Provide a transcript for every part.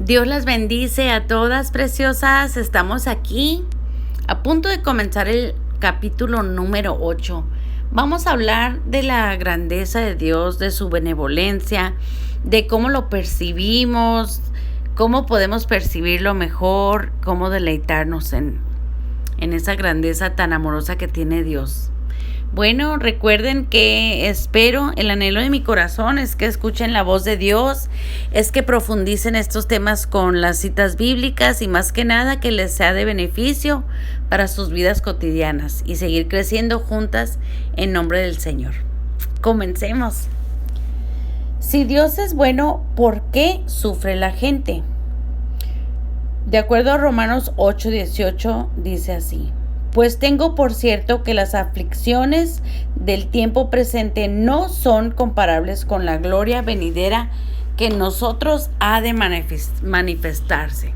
Dios las bendice a todas, preciosas. Estamos aquí a punto de comenzar el capítulo número 8. Vamos a hablar de la grandeza de Dios, de su benevolencia, de cómo lo percibimos, cómo podemos percibirlo mejor, cómo deleitarnos en esa grandeza tan amorosa que tiene Dios. Bueno, recuerden que espero, el anhelo de mi corazón es que escuchen la voz de Dios, es que profundicen estos temas con las citas bíblicas y más que nada que les sea de beneficio para sus vidas cotidianas y seguir creciendo juntas en nombre del Señor. Comencemos. Si Dios es bueno, ¿por qué sufre la gente? De acuerdo a Romanos 8:18 dice así: pues tengo por cierto que las aflicciones del tiempo presente no son comparables con la gloria venidera que en nosotros ha de manifestarse.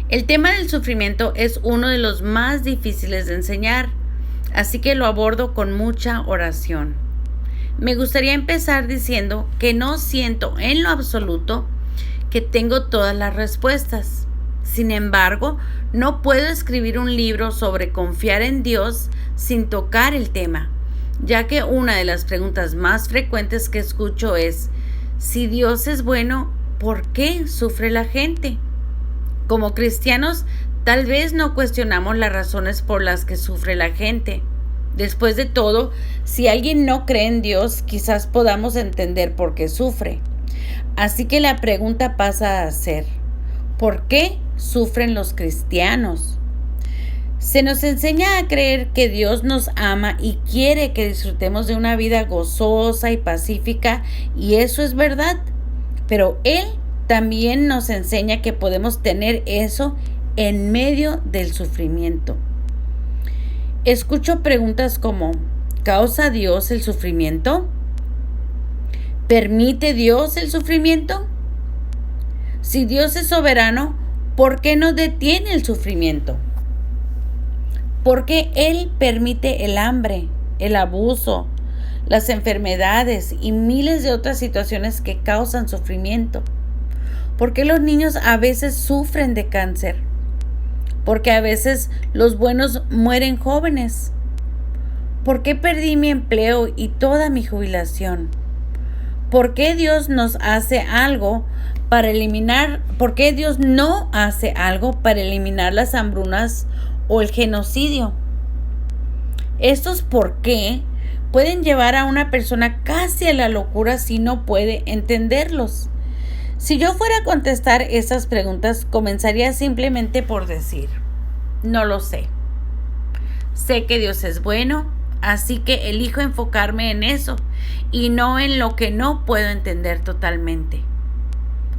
El tema del sufrimiento es uno de los más difíciles de enseñar, así que lo abordo con mucha oración. Me gustaría empezar diciendo que no siento en lo absoluto que tengo todas las respuestas. Sin embargo, no puedo escribir un libro sobre confiar en Dios sin tocar el tema, ya que una de las preguntas más frecuentes que escucho es: si Dios es bueno, ¿por qué sufre la gente? Como cristianos, tal vez no cuestionamos las razones por las que sufre la gente. Después de todo, si alguien no cree en Dios, quizás podamos entender por qué sufre. Así que la pregunta pasa a ser: ¿por qué sufren los cristianos? Se nos enseña a creer que Dios nos ama y quiere que disfrutemos de una vida gozosa y pacífica, y eso es verdad. Pero Él también nos enseña que podemos tener eso en medio del sufrimiento. Escucho preguntas como: ¿causa Dios el sufrimiento? ¿Permite Dios el sufrimiento? Si Dios es soberano, ¿por qué no detiene el sufrimiento? ¿Por qué Él permite el hambre, el abuso, las enfermedades y miles de otras situaciones que causan sufrimiento? ¿Por qué los niños a veces sufren de cáncer? ¿Por qué a veces los buenos mueren jóvenes? ¿Por qué perdí mi empleo y toda mi jubilación? ¿Por qué Dios nos hace algo ¿por qué Dios no hace algo para eliminar las hambrunas o el genocidio? Estos por qué pueden llevar a una persona casi a la locura si no puede entenderlos. Si yo fuera a contestar esas preguntas, comenzaría simplemente por decir: no lo sé. Sé que Dios es bueno, así que elijo enfocarme en eso y no en lo que no puedo entender totalmente.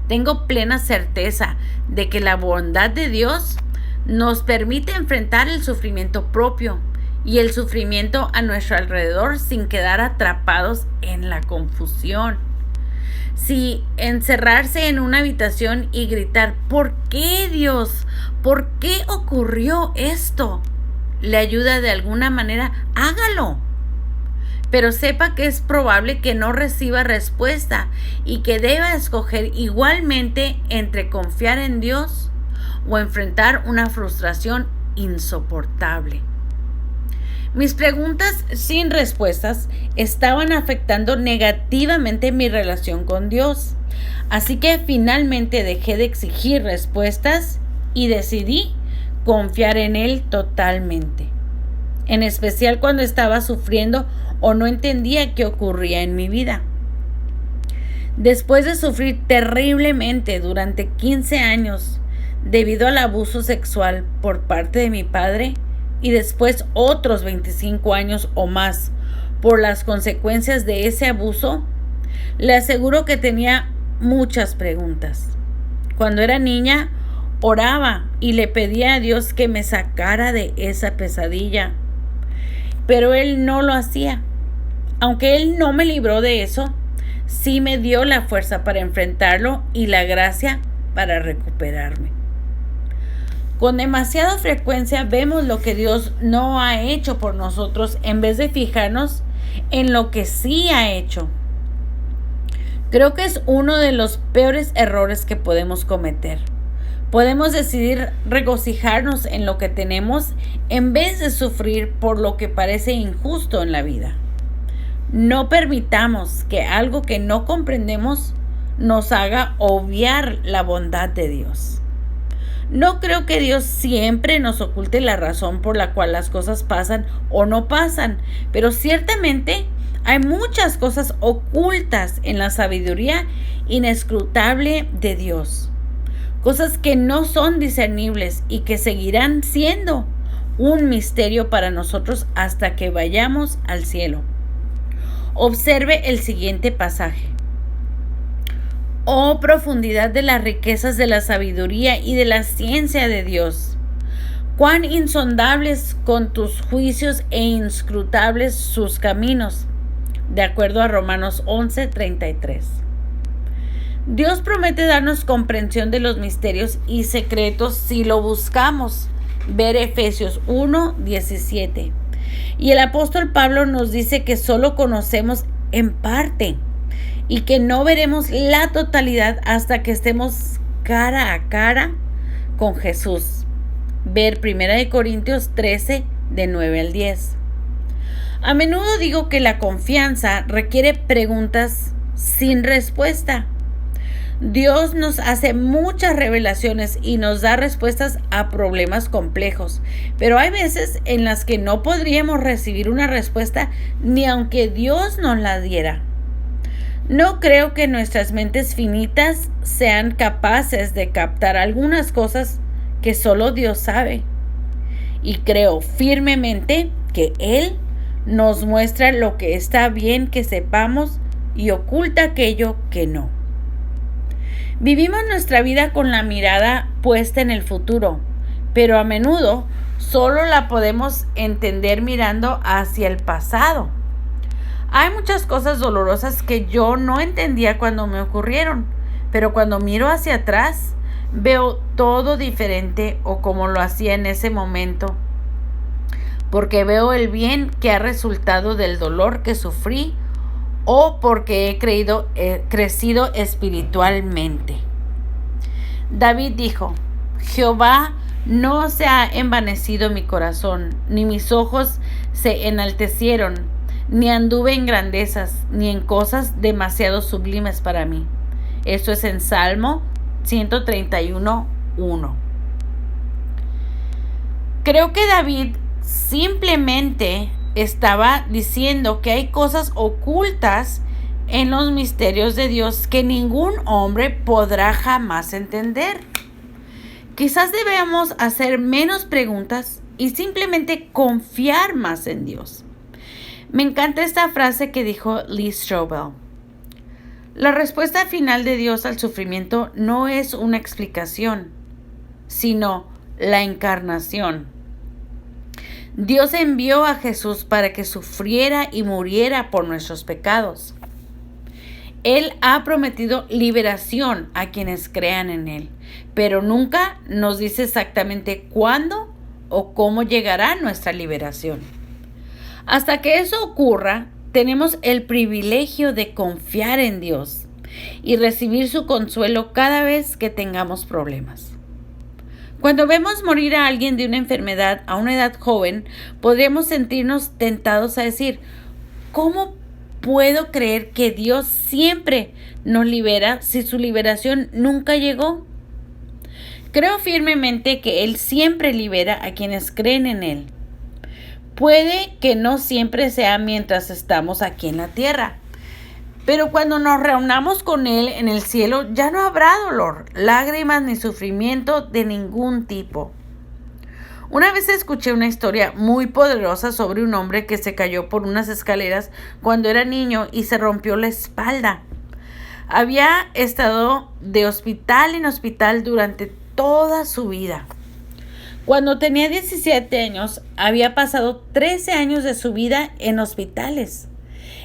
Tengo plena certeza de que la bondad de Dios nos permite enfrentar el sufrimiento propio y el sufrimiento a nuestro alrededor sin quedar atrapados en la confusión. Si encerrarse en una habitación y gritar: ¿por qué, Dios? ¿Por qué ocurrió esto?, le ayuda de alguna manera, hágalo. Pero sepa que es probable que no reciba respuesta y que deba escoger igualmente entre confiar en Dios o enfrentar una frustración insoportable. Mis preguntas sin respuestas estaban afectando negativamente mi relación con Dios, así que finalmente dejé de exigir respuestas y decidí confiar en Él totalmente, en especial cuando estaba sufriendo o no entendía qué ocurría en mi vida. Después de sufrir terriblemente durante 15 años debido al abuso sexual por parte de mi padre y después otros 25 años o más por las consecuencias de ese abuso, le aseguro que tenía muchas preguntas. Cuando era niña, oraba y le pedía a Dios que me sacara de esa pesadilla, pero Él no lo hacía. Aunque Él no me libró de eso, sí me dio la fuerza para enfrentarlo y la gracia para recuperarme. Con demasiada frecuencia vemos lo que Dios no ha hecho por nosotros en vez de fijarnos en lo que sí ha hecho. Creo que es uno de los peores errores que podemos cometer. Podemos decidir regocijarnos en lo que tenemos en vez de sufrir por lo que parece injusto en la vida. No permitamos que algo que no comprendemos nos haga obviar la bondad de Dios. No creo que Dios siempre nos oculte la razón por la cual las cosas pasan o no pasan, pero ciertamente hay muchas cosas ocultas en la sabiduría inescrutable de Dios. Cosas que no son discernibles y que seguirán siendo un misterio para nosotros hasta que vayamos al cielo. Observe el siguiente pasaje. Oh, profundidad de las riquezas de la sabiduría y de la ciencia de Dios. Cuán insondables con tus juicios e inscrutables sus caminos. De acuerdo a Romanos 11:33. Dios promete darnos comprensión de los misterios y secretos si lo buscamos. Ver Efesios 1:17. Y el apóstol Pablo nos dice que solo conocemos en parte y que no veremos la totalidad hasta que estemos cara a cara con Jesús. Ver 1 Corintios 13, de 9 al 10. A menudo digo que la confianza requiere preguntas sin respuesta. Dios nos hace muchas revelaciones y nos da respuestas a problemas complejos, pero hay veces en las que no podríamos recibir una respuesta ni aunque Dios nos la diera. No creo que nuestras mentes finitas sean capaces de captar algunas cosas que solo Dios sabe. Y creo firmemente que Él nos muestra lo que está bien que sepamos y oculta aquello que no. Vivimos nuestra vida con la mirada puesta en el futuro, pero a menudo solo la podemos entender mirando hacia el pasado. Hay muchas cosas dolorosas que yo no entendía cuando me ocurrieron, pero cuando miro hacia atrás, veo todo diferente o como lo hacía en ese momento, porque veo el bien que ha resultado del dolor que sufrí o porque he crecido espiritualmente. David dijo: Jehová, no se ha envanecido mi corazón, ni mis ojos se enaltecieron, ni anduve en grandezas, ni en cosas demasiado sublimes para mí. Esto es en Salmo 131:1. Creo que David simplemente estaba diciendo que hay cosas ocultas en los misterios de Dios que ningún hombre podrá jamás entender. Quizás debemos hacer menos preguntas y simplemente confiar más en Dios. Me encanta esta frase que dijo Lee Strobel. La respuesta final de Dios al sufrimiento no es una explicación, sino la encarnación. Dios envió a Jesús para que sufriera y muriera por nuestros pecados. Él ha prometido liberación a quienes crean en Él, pero nunca nos dice exactamente cuándo o cómo llegará nuestra liberación. Hasta que eso ocurra, tenemos el privilegio de confiar en Dios y recibir su consuelo cada vez que tengamos problemas. Cuando vemos morir a alguien de una enfermedad a una edad joven, podríamos sentirnos tentados a decir: ¿cómo puedo creer que Dios siempre nos libera si su liberación nunca llegó? Creo firmemente que Él siempre libera a quienes creen en Él. Puede que no siempre sea mientras estamos aquí en la tierra, pero cuando nos reunamos con Él en el cielo ya no habrá dolor, lágrimas ni sufrimiento de ningún tipo. Una vez escuché una historia muy poderosa sobre un hombre que se cayó por unas escaleras cuando era niño y se rompió la espalda. Había estado de hospital en hospital durante toda su vida. Cuando tenía 17 años, había pasado 13 años de su vida en hospitales.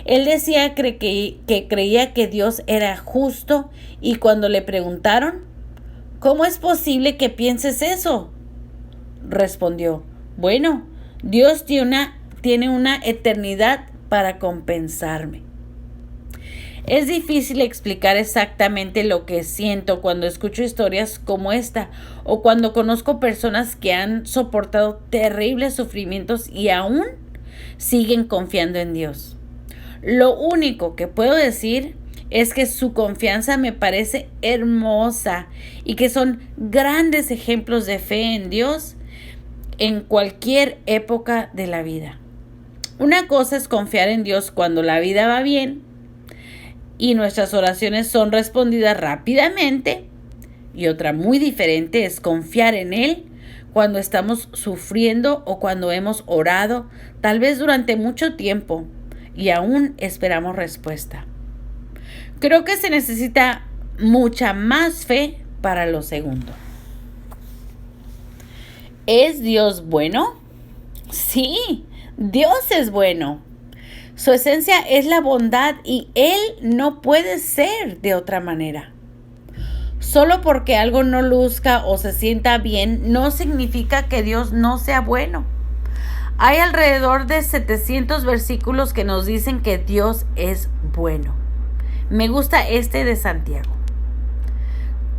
Él decía que creía que Dios era justo y cuando le preguntaron: ¿cómo es posible que pienses eso?, respondió: bueno, Dios tiene una eternidad para compensarme. Es difícil explicar exactamente lo que siento cuando escucho historias como esta o cuando conozco personas que han soportado terribles sufrimientos y aún siguen confiando en Dios. Lo único que puedo decir es que su confianza me parece hermosa y que son grandes ejemplos de fe en Dios en cualquier época de la vida. Una cosa es confiar en Dios cuando la vida va bien y nuestras oraciones son respondidas rápidamente, y otra muy diferente es confiar en Él cuando estamos sufriendo o cuando hemos orado, tal vez durante mucho tiempo, y aún esperamos respuesta. Creo que se necesita mucha más fe para lo segundo. ¿Es Dios bueno? Sí, Dios es bueno. Su esencia es la bondad y Él no puede ser de otra manera. Solo porque algo no luzca o se sienta bien no significa que Dios no sea bueno. Hay alrededor de 700 versículos que nos dicen que Dios es bueno. Me gusta este de Santiago.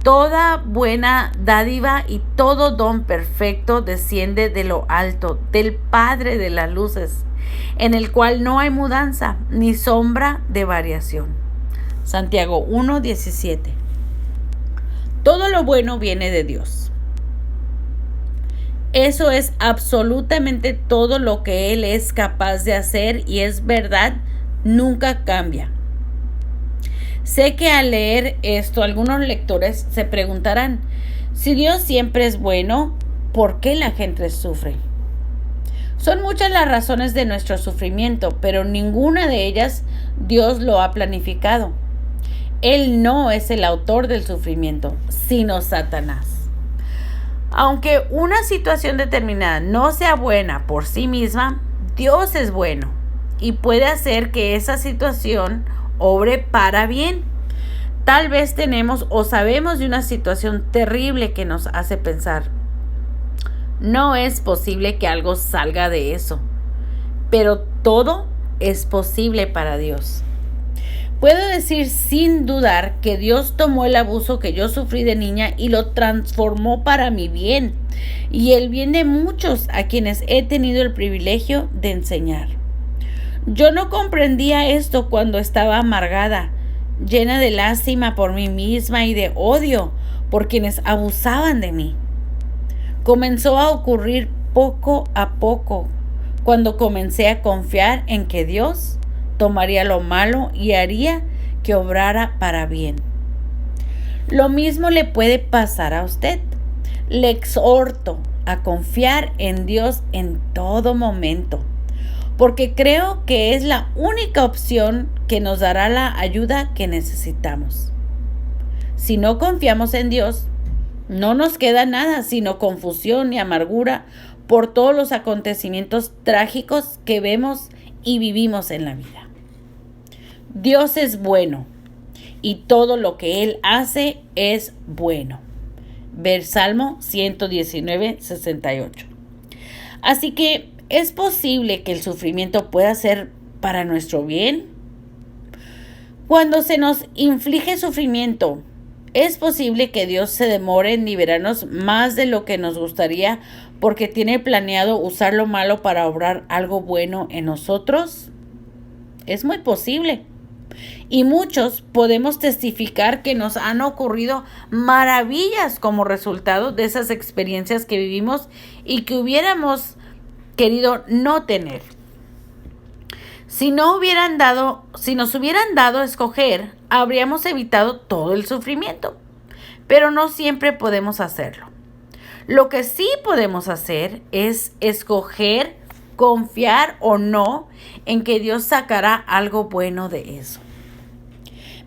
Toda buena dádiva y todo don perfecto desciende de lo alto, del Padre de las luces, en el cual no hay mudanza ni sombra de variación. Santiago 1:17. Todo lo bueno viene de Dios. Eso es absolutamente todo lo que Él es capaz de hacer y es verdad, nunca cambia. Sé que al leer esto algunos lectores se preguntarán, si Dios siempre es bueno, ¿por qué la gente sufre? Son muchas las razones de nuestro sufrimiento, pero ninguna de ellas Dios lo ha planificado. Él no es el autor del sufrimiento, sino Satanás. Aunque una situación determinada no sea buena por sí misma, Dios es bueno y puede hacer que esa situación obre para bien. Tal vez tenemos o sabemos de una situación terrible que nos hace pensar, no es posible que algo salga de eso, pero todo es posible para Dios. Puedo decir sin dudar que Dios tomó el abuso que yo sufrí de niña y lo transformó para mi bien y el bien de muchos a quienes he tenido el privilegio de enseñar. Yo no comprendía esto cuando estaba amargada, llena de lástima por mí misma y de odio por quienes abusaban de mí. Comenzó a ocurrir poco a poco cuando comencé a confiar en que Dios tomaría lo malo y haría que obrara para bien. Lo mismo le puede pasar a usted. Le exhorto a confiar en Dios en todo momento, porque creo que es la única opción que nos dará la ayuda que necesitamos. Si no confiamos en Dios, no nos queda nada sino confusión y amargura por todos los acontecimientos trágicos que vemos y vivimos en la vida. Dios es bueno y todo lo que Él hace es bueno. Ver Salmo 119:68. Así que, ¿es posible que el sufrimiento pueda ser para nuestro bien? Cuando se nos inflige sufrimiento, ¿es posible que Dios se demore en liberarnos más de lo que nos gustaría porque tiene planeado usar lo malo para obrar algo bueno en nosotros? Es muy posible. Y muchos podemos testificar que nos han ocurrido maravillas como resultado de esas experiencias que vivimos y que hubiéramos querido no tener. Si nos hubieran dado a escoger, habríamos evitado todo el sufrimiento, pero no siempre podemos hacerlo. Lo que sí podemos hacer es escoger, confiar o no en que Dios sacará algo bueno de eso.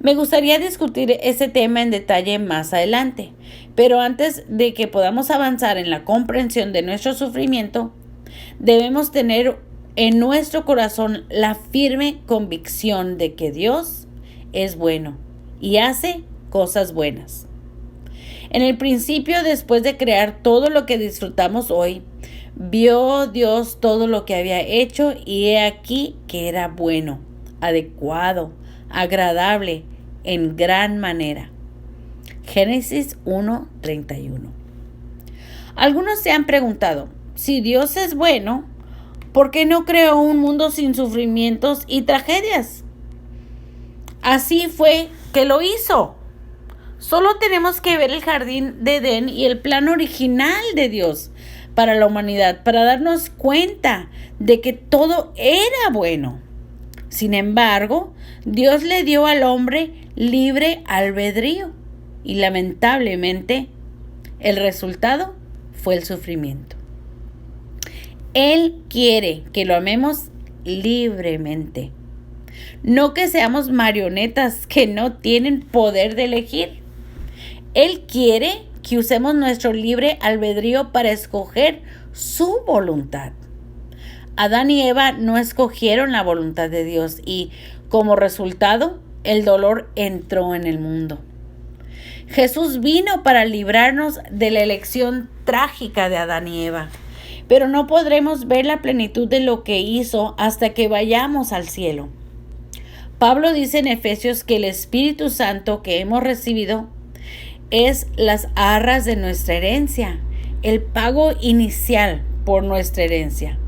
Me gustaría discutir ese tema en detalle más adelante, pero antes de que podamos avanzar en la comprensión de nuestro sufrimiento, debemos tener en nuestro corazón la firme convicción de que Dios es bueno y hace cosas buenas. En el principio, después de crear todo lo que disfrutamos hoy, vio Dios todo lo que había hecho y he aquí que era bueno, adecuado, agradable en gran manera. Génesis 1:31. Algunos se han preguntado, si Dios es bueno, ¿por qué no creó un mundo sin sufrimientos y tragedias? Así fue que lo hizo. Solo tenemos que ver el jardín de Edén y el plan original de Dios para la humanidad, para darnos cuenta de que todo era bueno. Sin embargo, Dios le dio al hombre libre albedrío y lamentablemente el resultado fue el sufrimiento. Él quiere que lo amemos libremente, no que seamos marionetas que no tienen poder de elegir. Él quiere que usemos nuestro libre albedrío para escoger su voluntad. Adán y Eva no escogieron la voluntad de Dios y, como resultado, el dolor entró en el mundo. Jesús vino para librarnos de la elección trágica de Adán y Eva, pero no podremos ver la plenitud de lo que hizo hasta que vayamos al cielo. Pablo dice en Efesios que el Espíritu Santo que hemos recibido es las arras de nuestra herencia, el pago inicial por nuestra herencia,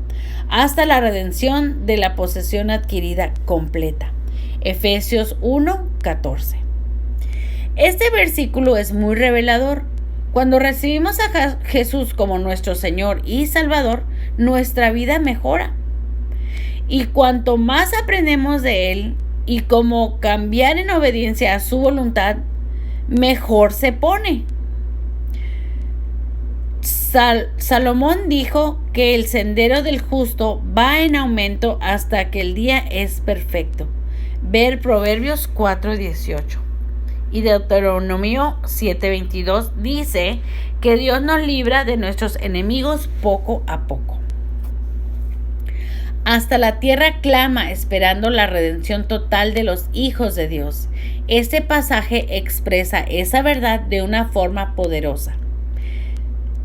hasta la redención de la posesión adquirida completa. Efesios 1:14. Este versículo es muy revelador. Cuando recibimos a Jesús como nuestro Señor y Salvador, nuestra vida mejora. Y cuanto más aprendemos de Él y cómo cambiar en obediencia a su voluntad, mejor se pone. Salomón dijo que el sendero del justo va en aumento hasta que el día es perfecto. Ver Proverbios 4:18. Y Deuteronomio 7:22 dice que Dios nos libra de nuestros enemigos poco a poco. Hasta la tierra clama esperando la redención total de los hijos de Dios. Este pasaje expresa esa verdad de una forma poderosa.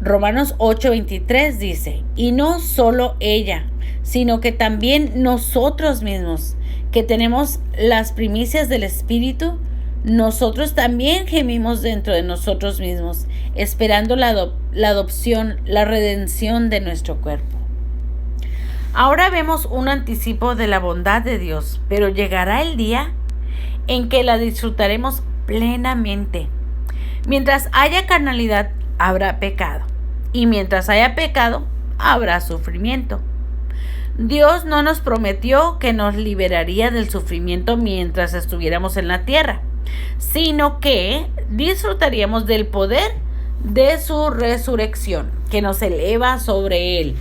Romanos 8:23 dice, y no solo ella, sino que también nosotros mismos, que tenemos las primicias del Espíritu, nosotros también gemimos dentro de nosotros mismos, esperando la adopción, la redención de nuestro cuerpo. Ahora vemos un anticipo de la bondad de Dios, pero llegará el día en que la disfrutaremos plenamente. Mientras haya carnalidad, habrá pecado, y mientras haya pecado, habrá sufrimiento. Dios no nos prometió que nos liberaría del sufrimiento mientras estuviéramos en la tierra, sino que disfrutaríamos del poder de su resurrección, que nos eleva sobre él.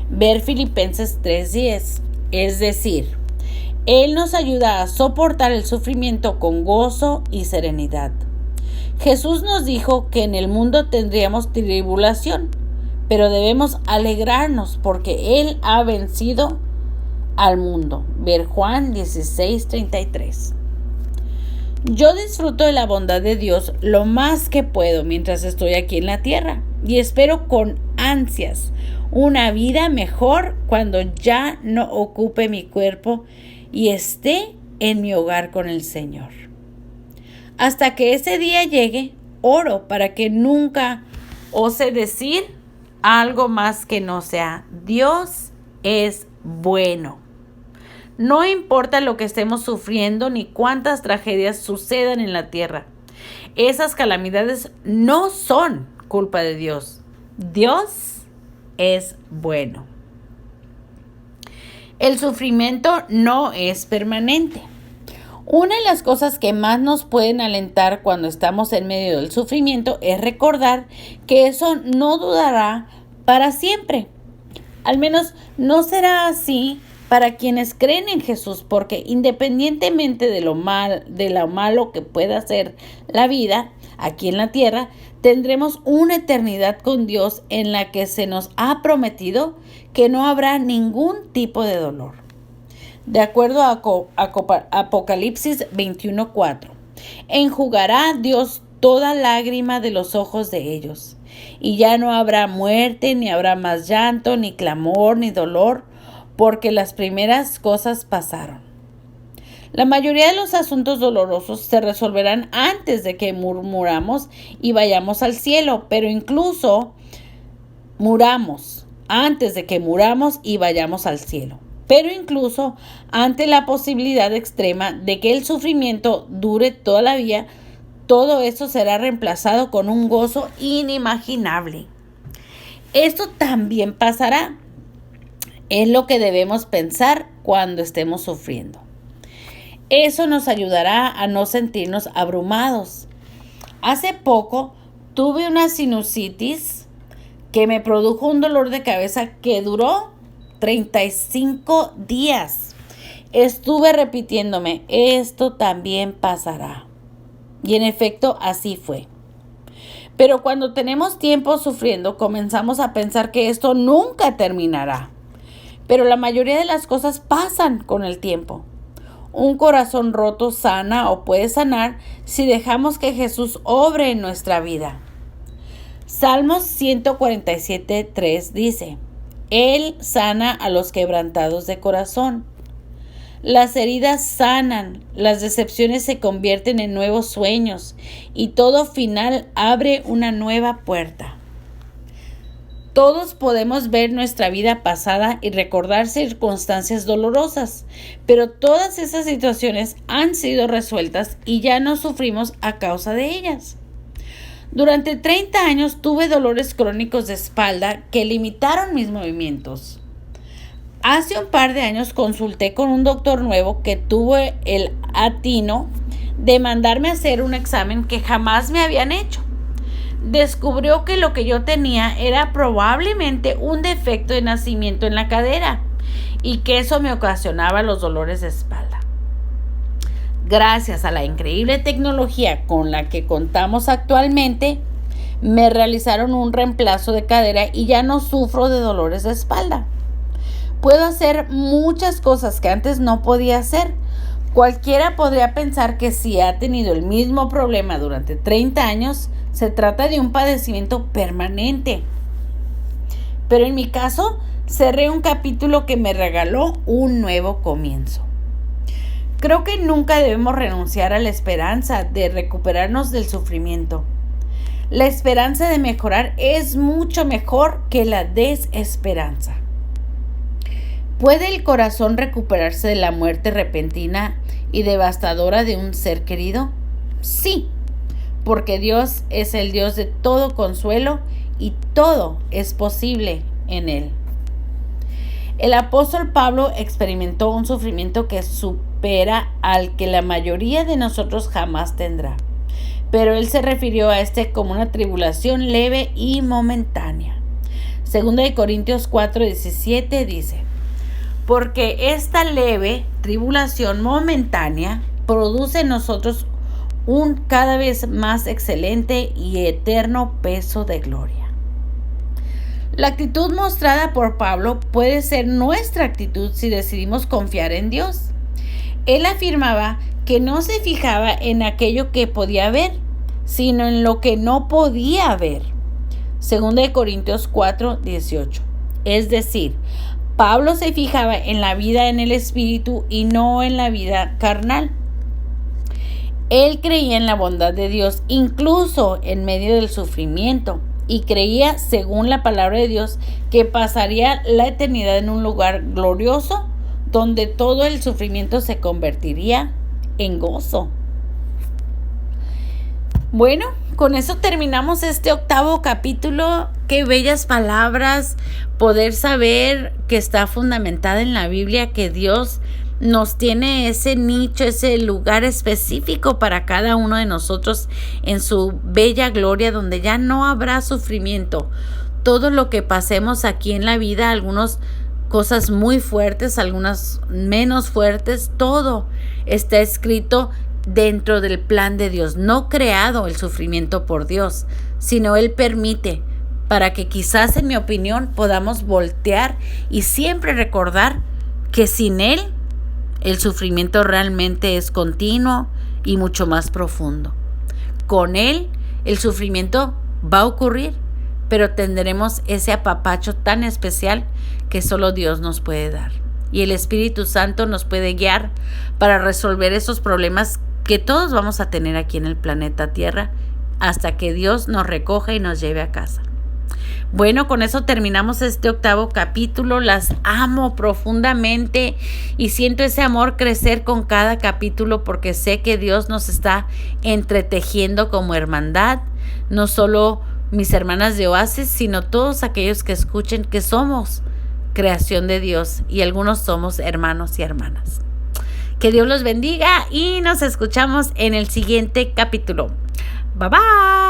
Ver Filipenses 3:10, es decir, Él nos ayuda a soportar el sufrimiento con gozo y serenidad. Jesús nos dijo que en el mundo tendríamos tribulación, pero debemos alegrarnos porque Él ha vencido al mundo. Ver Juan 16:33. Yo disfruto de la bondad de Dios lo más que puedo mientras estoy aquí en la tierra y espero con ansias una vida mejor cuando ya no ocupe mi cuerpo y esté en mi hogar con el Señor. Hasta que ese día llegue, oro para que nunca ose decir algo más que no sea Dios es bueno. No importa lo que estemos sufriendo ni cuántas tragedias sucedan en la tierra. Esas calamidades no son culpa de Dios. Dios es bueno. El sufrimiento no es permanente. Una de las cosas que más nos pueden alentar cuando estamos en medio del sufrimiento es recordar que eso no durará para siempre. Al menos no será así para quienes creen en Jesús, porque independientemente de lo malo que pueda ser la vida aquí en la tierra, tendremos una eternidad con Dios en la que se nos ha prometido que no habrá ningún tipo de dolor. De acuerdo a Apocalipsis 21:4, enjugará Dios toda lágrima de los ojos de ellos, y ya no habrá muerte, ni habrá más llanto, ni clamor, ni dolor, porque las primeras cosas pasaron. La mayoría de los asuntos dolorosos se resolverán antes de que murmuramos y vayamos al cielo, pero incluso muramos antes de que muramos y vayamos al cielo. Pero incluso ante la posibilidad extrema de que el sufrimiento dure toda la vida, todo eso será reemplazado con un gozo inimaginable. Esto también pasará. Es lo que debemos pensar cuando estemos sufriendo. Eso nos ayudará a no sentirnos abrumados. Hace poco tuve una sinusitis que me produjo un dolor de cabeza que duró 35 días. Estuve repitiéndome, esto también pasará. Y en efecto, así fue. Pero cuando tenemos tiempo sufriendo, comenzamos a pensar que esto nunca terminará. Pero la mayoría de las cosas pasan con el tiempo. Un corazón roto sana o puede sanar si dejamos que Jesús obre en nuestra vida. Salmos 147:3 dice: Él sana a los quebrantados de corazón. Las heridas sanan, las decepciones se convierten en nuevos sueños y todo final abre una nueva puerta. Todos podemos ver nuestra vida pasada y recordar circunstancias dolorosas, pero todas esas situaciones han sido resueltas y ya no sufrimos a causa de ellas. Durante 30 años tuve dolores crónicos de espalda que limitaron mis movimientos. Hace un par de años consulté con un doctor nuevo que tuvo el atino de mandarme a hacer un examen que jamás me habían hecho. Descubrió que lo que yo tenía era probablemente un defecto de nacimiento en la cadera y que eso me ocasionaba los dolores de espalda. Gracias a la increíble tecnología con la que contamos actualmente, me realizaron un reemplazo de cadera y ya no sufro de dolores de espalda. Puedo hacer muchas cosas que antes no podía hacer. Cualquiera podría pensar que si ha tenido el mismo problema durante 30 años, se trata de un padecimiento permanente. Pero en mi caso, cerré un capítulo que me regaló un nuevo comienzo. Creo que nunca debemos renunciar a la esperanza de recuperarnos del sufrimiento. La esperanza de mejorar es mucho mejor que la desesperanza. ¿Puede el corazón recuperarse de la muerte repentina y devastadora de un ser querido? Sí, porque Dios es el Dios de todo consuelo y todo es posible en Él. El apóstol Pablo experimentó un sufrimiento que supera al que la mayoría de nosotros jamás tendrá, pero él se refirió a este como una tribulación leve y momentánea. 2 Corintios 4:17 dice: porque esta leve tribulación momentánea produce en nosotros un cada vez más excelente y eterno peso de gloria. La actitud mostrada por Pablo puede ser nuestra actitud si decidimos confiar en Dios. Él afirmaba que no se fijaba en aquello que podía ver, sino en lo que no podía ver. 2 Corintios 4:18. Es decir, Pablo se fijaba en la vida en el espíritu y no en la vida carnal. Él creía en la bondad de Dios incluso en medio del sufrimiento y creía, según la palabra de Dios, que pasaría la eternidad en un lugar glorioso donde todo el sufrimiento se convertiría en gozo. Bueno, con eso terminamos este 8º capítulo. Qué bellas palabras, poder saber que está fundamentada en la Biblia, que Dios nos tiene ese nicho, ese lugar específico para cada uno de nosotros en su bella gloria, donde ya no habrá sufrimiento. Todo lo que pasemos aquí en la vida, algunas cosas muy fuertes, algunas menos fuertes, todo está escrito dentro del plan de Dios. No creado el sufrimiento por Dios, sino Él permite para que quizás, en mi opinión, podamos voltear y siempre recordar que sin Él el sufrimiento realmente es continuo y mucho más profundo. Con Él el sufrimiento va a ocurrir, pero tendremos ese apapacho tan especial que solo Dios nos puede dar. y el Espíritu Santo nos puede guiar para resolver esos problemas que todos vamos a tener aquí en el planeta Tierra hasta que Dios nos recoja y nos lleve a casa. Bueno, con eso terminamos este 8º capítulo. Las amo profundamente y siento ese amor crecer con cada capítulo porque sé que Dios nos está entretejiendo como hermandad, no solo mis hermanas de Oasis, sino todos aquellos que escuchen que somos creación de Dios y algunos somos hermanos y hermanas. Que Dios los bendiga y nos escuchamos en el siguiente capítulo. Bye bye.